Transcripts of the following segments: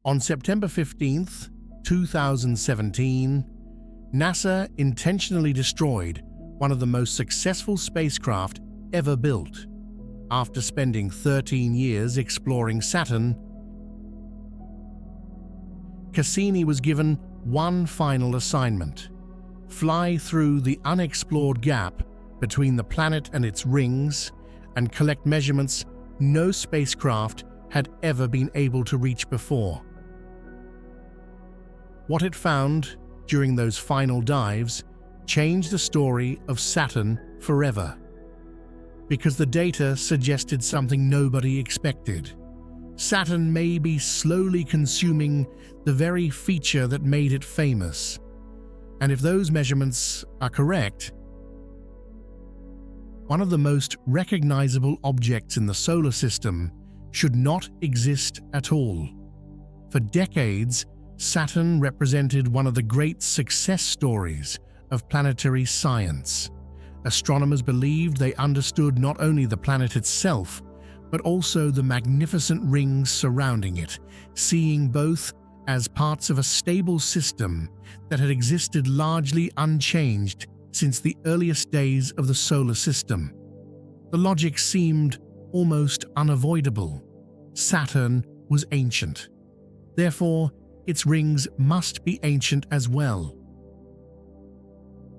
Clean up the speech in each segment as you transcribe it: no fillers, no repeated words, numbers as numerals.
On September 15th, 2017, NASA intentionally destroyed one of the most successful spacecraft ever built. After spending 13 years exploring Saturn, Cassini was given one final assignment: fly through the unexplored gap between the planet and its rings and collect measurements no spacecraft had ever been able to reach before. What it found during those final dives changed the story of Saturn forever, because the data suggested something nobody expected. Saturn may be slowly consuming the very feature that made it famous. And if those measurements are correct, one of the most recognizable objects in the solar system should not exist at all. For decades, Saturn represented one of the great success stories of planetary science. Astronomers believed they understood not only the planet itself, but also the magnificent rings surrounding it, seeing both as parts of a stable system that had existed largely unchanged since the earliest days of the solar system. The logic seemed almost unavoidable. Saturn was ancient. Therefore, its rings must be ancient as well.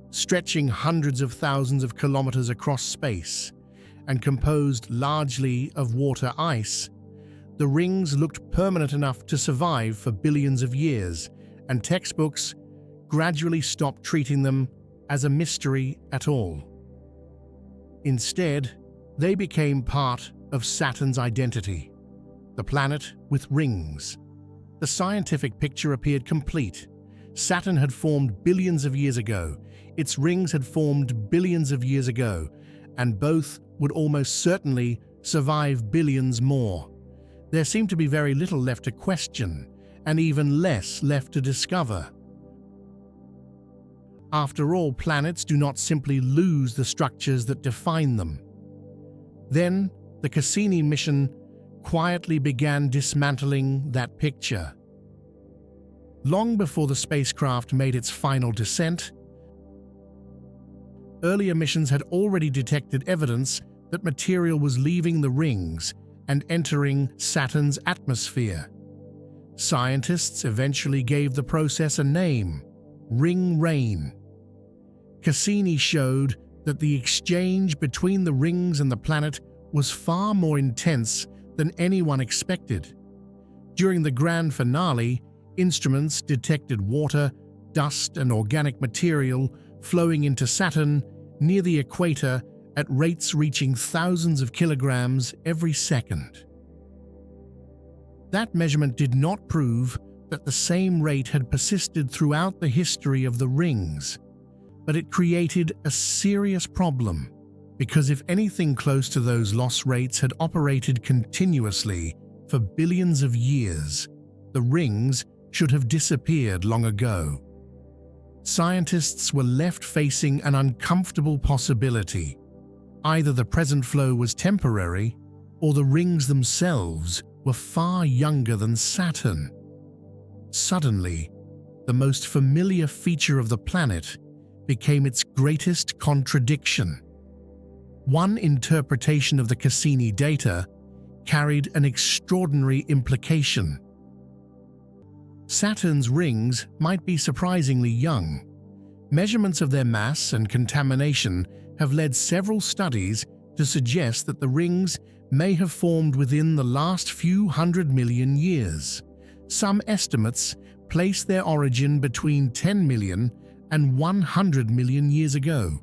Stretching hundreds of thousands of kilometers across space and composed largely of water ice, the rings looked permanent enough to survive for billions of years, and textbooks gradually stopped treating them as a mystery at all. Instead, they became part of Saturn's identity, the planet with rings. The scientific picture appeared complete. Saturn had formed billions of years ago, its rings had formed billions of years ago, and both would almost certainly survive billions more. There seemed to be very little left to question, and even less left to discover. After all, planets do not simply lose the structures that define them. Then, the Cassini mission quietly began dismantling that picture. Long before the spacecraft made its final descent, earlier missions had already detected evidence that material was leaving the rings and entering Saturn's atmosphere. Scientists eventually gave the process a name: ring rain. Cassini showed that the exchange between the rings and the planet was far more intense than anyone expected. During the grand finale, instruments detected water, dust, and organic material flowing into Saturn near the equator at rates reaching thousands of kilograms every second. That measurement did not prove that the same rate had persisted throughout the history of the rings, but it created a serious problem, because if anything close to those loss rates had operated continuously for billions of years, the rings should have disappeared long ago. Scientists were left facing an uncomfortable possibility. Either the present flow was temporary, or the rings themselves were far younger than Saturn. Suddenly, the most familiar feature of the planet became its greatest contradiction. One interpretation of the Cassini data carried an extraordinary implication. Saturn's rings might be surprisingly young. Measurements of their mass and contamination have led several studies to suggest that the rings may have formed within the last few 100 million years. Some estimates place their origin between 10 million and 100 million years ago.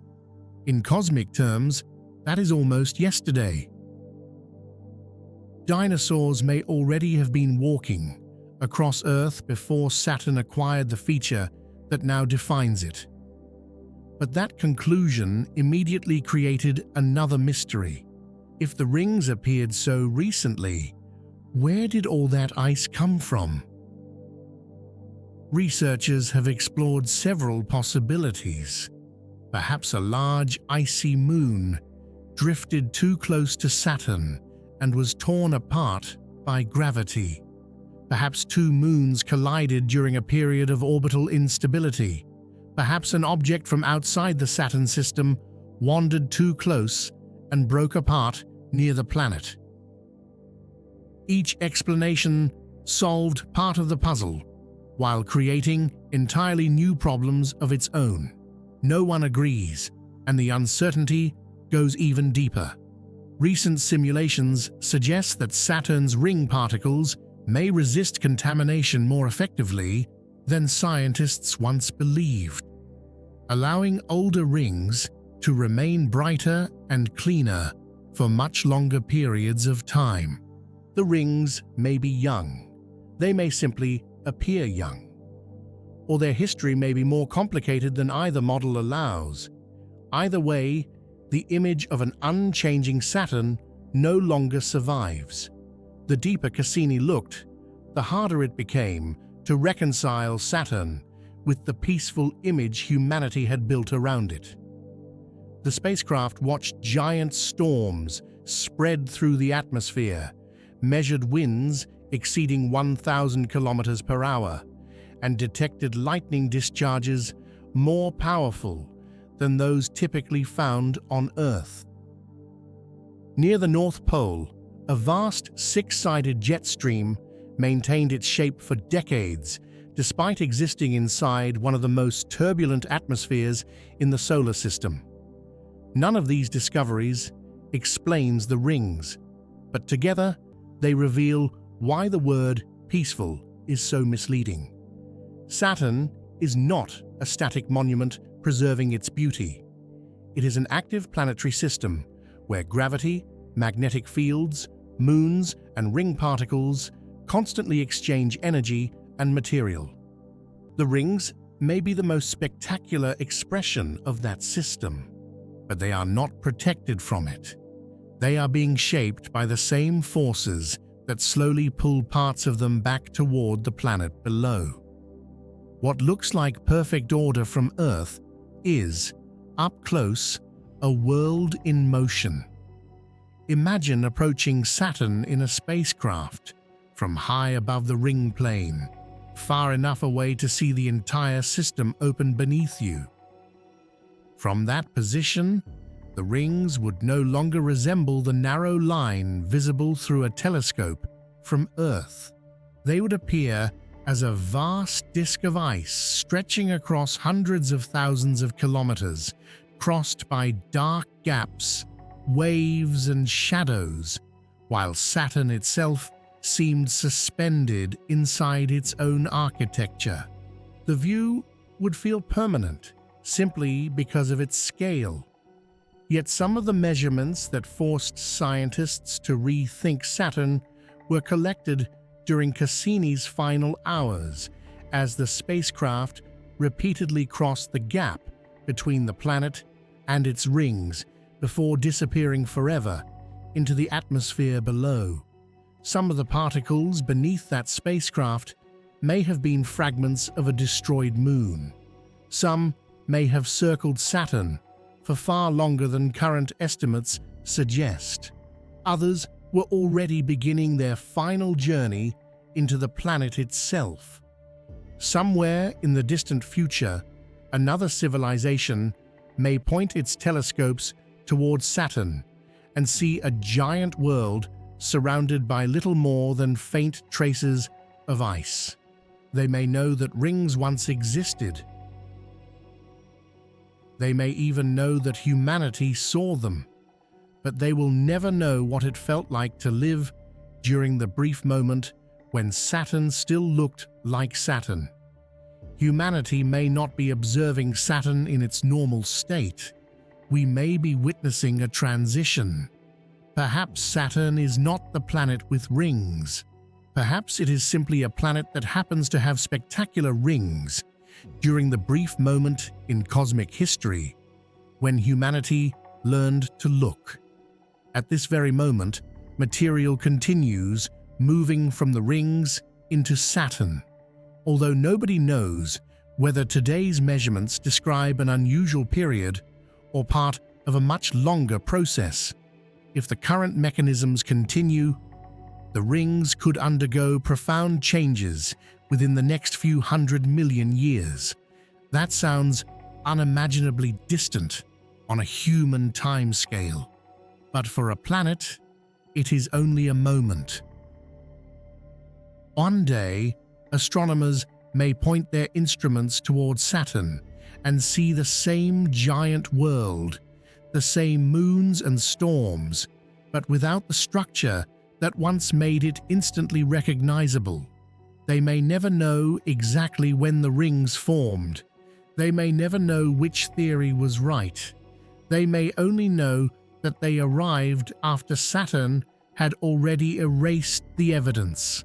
In cosmic terms, that is almost yesterday. Dinosaurs may already have been walking across Earth before Saturn acquired the feature that now defines it. But that conclusion immediately created another mystery. If the rings appeared so recently, where did all that ice come from? Researchers have explored several possibilities. Perhaps a large icy moon drifted too close to Saturn and was torn apart by gravity. Perhaps two moons collided during a period of orbital instability. Perhaps an object from outside the Saturn system wandered too close and broke apart near the planet. Each explanation solved part of the puzzle, while creating entirely new problems of its own. No one agrees, and the uncertainty goes even deeper. Recent simulations suggest that Saturn's ring particles may resist contamination more effectively than scientists once believed, allowing older rings to remain brighter and cleaner for much longer periods of time. The rings may be young. They may simply appear young. Or their history may be more complicated than either model allows. Either way, the image of an unchanging Saturn no longer survives. The deeper Cassini looked, the harder it became to reconcile Saturn with the peaceful image humanity had built around it. The spacecraft watched giant storms spread through the atmosphere, measured winds exceeding 1,000 kilometers per hour, and detected lightning discharges more powerful than those typically found on Earth. Near the North Pole, a vast six-sided jet stream maintained its shape for decades, despite existing inside one of the most turbulent atmospheres in the solar system. None of these discoveries explains the rings, but together they reveal why the word peaceful is so misleading. Saturn is not a static monument preserving its beauty. It is an active planetary system where gravity, magnetic fields, moons, and ring particles constantly exchange energy and material. The rings may be the most spectacular expression of that system, but they are not protected from it. They are being shaped by the same forces that slowly pull parts of them back toward the planet below. What looks like perfect order from Earth is, up close, a world in motion. Imagine approaching Saturn in a spacecraft from high above the ring plane, far enough away to see the entire system open beneath you. From that position, the rings would no longer resemble the narrow line visible through a telescope from Earth. They would appear as a vast disk of ice stretching across hundreds of thousands of kilometers, crossed by dark gaps, waves, and shadows, while Saturn itself seemed suspended inside its own architecture. The view would feel permanent, simply because of its scale. Yet some of the measurements that forced scientists to rethink Saturn were collected during Cassini's final hours, as the spacecraft repeatedly crossed the gap between the planet and its rings before disappearing forever into the atmosphere below. Some of the particles beneath that spacecraft may have been fragments of a destroyed moon. Some may have circled Saturn for far longer than current estimates suggest. Others were already beginning their final journey into the planet itself. Somewhere in the distant future, another civilization may point its telescopes towards Saturn and see a giant world surrounded by little more than faint traces of ice. They may know that rings once existed. They may even know that humanity saw them, but they will never know what it felt like to live during the brief moment when Saturn still looked like Saturn. Humanity may not be observing Saturn in its normal state. We may be witnessing a transition. Perhaps Saturn is not the planet with rings. Perhaps it is simply a planet that happens to have spectacular rings during the brief moment in cosmic history when humanity learned to look. At this very moment, material continues moving from the rings into Saturn. Although nobody knows whether today's measurements describe an unusual period or part of a much longer process. If the current mechanisms continue, The rings could undergo profound changes within the next few 100 million years. That sounds unimaginably distant on a human timescale. But for a planet, it is only a moment. One day, astronomers may point their instruments towards Saturn and see the same giant world, the same moons and storms, but without the structure that once made it instantly recognizable. They may never know exactly when the rings formed. They may never know which theory was right. They may only know that they arrived after Saturn had already erased the evidence.